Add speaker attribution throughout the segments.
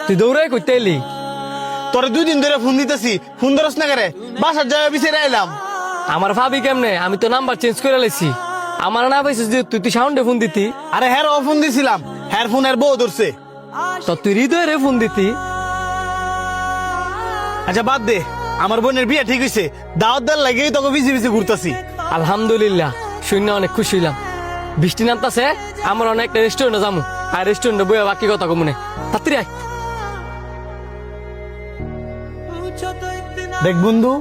Speaker 1: তুই দৌড়াই করতে এলি?
Speaker 2: তোরে 2 দিন ধরে ফোন দিতেছি, ফোন ধরস না করে, বাসার জায়গা বিচারে এলাম।
Speaker 1: আমার ভাবি কেমনে? আমি তো নাম্বার চেঞ্জ করে লাইছি। আমার না পাইছিস যে তুই সাউন্ডে ফোন দিতি।
Speaker 2: আরে হ্যাঁ ও ফোন দিছিলাম, হ্যাঁ ফোন এর বউ ধরছে।
Speaker 1: তো তুই হৃদয় রে ফোন দিতি।
Speaker 2: আচ্ছা বাদ দে, আমার বোনের বিয়ে ঠিক হয়েছে, দাওয়াত দেওয়ার লাগেই তোকে বিজি বিজি ঘুরতাছি।
Speaker 1: আলহামদুলিল্লাহ, শুনে অনেক খুশি হইলাম। বৃষ্টি নামতাছে, আমার অনেকটা রেস্টুরেন্টে যাবো, আর রেস্টুরেন্টে বইয়া বাকি কথা কমনে তাড়াতাড়ি আয়।
Speaker 2: দেখ বন্ধু,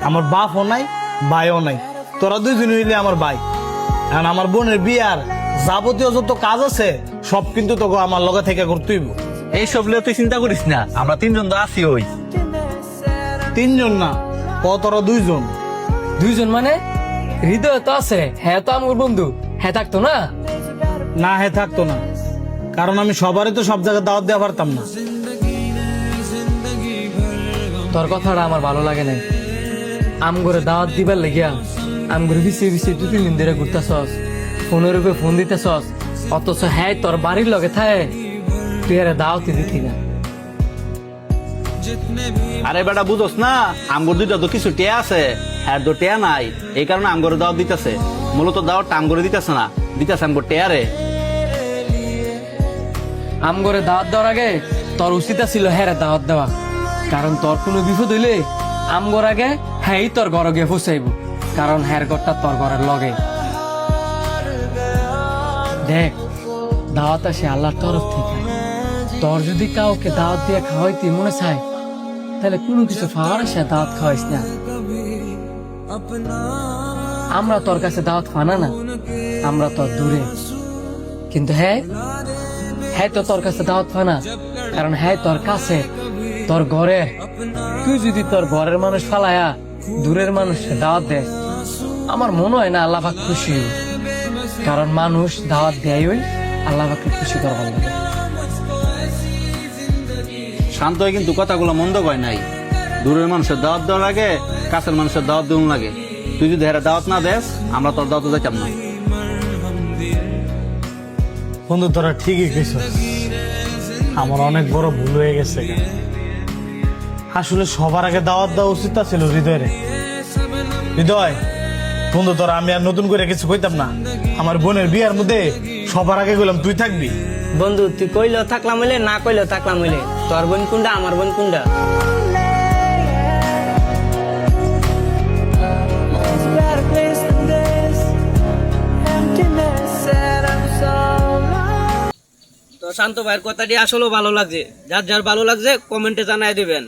Speaker 2: আমার বাপও নাই ভাইও নাই, তোরা 2জন হইলে আমার ভাই। আর আমার বোনের বিয়ার যাবতীয় যত কাজ আছে সব কিন্তু তোকে আমার লগে থেকে করতেই।
Speaker 3: এই সব লিয়ে তুই চিন্তা করিস না, আমরা 3জন তো আছি। ওই
Speaker 2: 3জন না, তোরা 2জন।
Speaker 1: 2জন মানে? হৃদয় তো আছে, হ্যাঁ তো আমার বন্ধু, হ্যাঁ থাকতো না?
Speaker 2: না হ্যাঁ থাকতো না, কারণ আমি সবারই তো সব জায়গায় দাওয়াত দেওয়া পারতাম না।
Speaker 1: তোর কথাটা আমার ভালো লাগে নাই। আম করে দাওয়াত দিবার লাগিয়া আম করে বিছিয়ে 2-3 দিন ধরে ঘুরতেছস, ফোনের উপরে ফোন দিতেছস, অথচ হ্যাঁ তোর বাড়ির লগে থাকে, তুই আরে দাওয়াতই দিতি না।
Speaker 3: আরে বেটা বুঝোস না, আমগর দুইটা তো কিছু টেয়া আছে, হ্যাঁ তো টেয়া নাই, এই কারণে আমগরে দাওয়াত দিতেছে। মূলত দাওয়াতটা আমগরে দিতেছে না, দিতেছে আমগর টেয়ারে।
Speaker 1: আম করে দাওয়াত দেওয়ার আগে তোর উচিত ছিল হ্যাঁ দাওয়াত দেওয়া, কারণ তোর কোনো বিপদ হইলে আম গর আগে হ্যাঁ তোর ঘরে গিয়ে ফুসাইব, কারণ হ্যার ঘরটা তোর ঘরের লগে। দেখ, দাওয়াত আসে আল্লাহর তরফ থেকে। তোর যদি কাউকে দাওয়াত দিয়ে খাওয়াইতে মনে চায়, তাহলে কোনো কিছু পাওয়ার আসে দাওয়াত খাওয়াইস না। আমরা তোর কাছে দাওয়াত ফানা না, আমরা তোর দূরে, কিন্তু হ্যাঁ হ্যাঁ তো তোর কাছে দাওয়াত ফানা, কারণ হ্যাঁ তোর কাছে, তোর ঘরে। তুই যদি তোর ঘরের মানুষ ফালায়া দূরের মানুষকে দাওয়াত দে, আমার মনে হয় না আল্লাহ পাক খুশি হইব, কারণ মানুষ দাওয়াত দেয় ওই আল্লাহ পাককে খুশি করবার লাগে।
Speaker 3: শান্ত হয়ে কিন্তু কথাগুলো মন্দ কয় নাই। দূরের মানুষের দাওয়াত দেওয়ার আগে কাছের মানুষের দাওয়াত দেওয়ার লাগে। তুই যদি হেরা দাওয়াত না দেস, আমরা তোর দাওয়াত যাইতাম না।
Speaker 2: বন্ধু তোরা ঠিকই কইছ, আমার অনেক বড় ভুল হয়ে গেছে। আসলে সবার আগে দাওয়াত দেওয়া উচিত ছিল হৃদয়ের। হৃদয় বন্ধু, তোরা আমি আর নতুন করে কিছু কইতাম না। আমার বোনের বিয়ার মধ্যে সবার আগে গেলাম তুই থাকবি।
Speaker 4: বন্ধু তুই কইলেও থাকলাম হইলে, না কইলেও থাকলাম হইলে, তোর বোন কোনটা আমার বোন কোনটা? তো শান্ত ভাইয়ের কথাটি আসলেও ভালো লাগছে। যার যার ভালো লাগছে কমেন্টে জানাই দিবেন।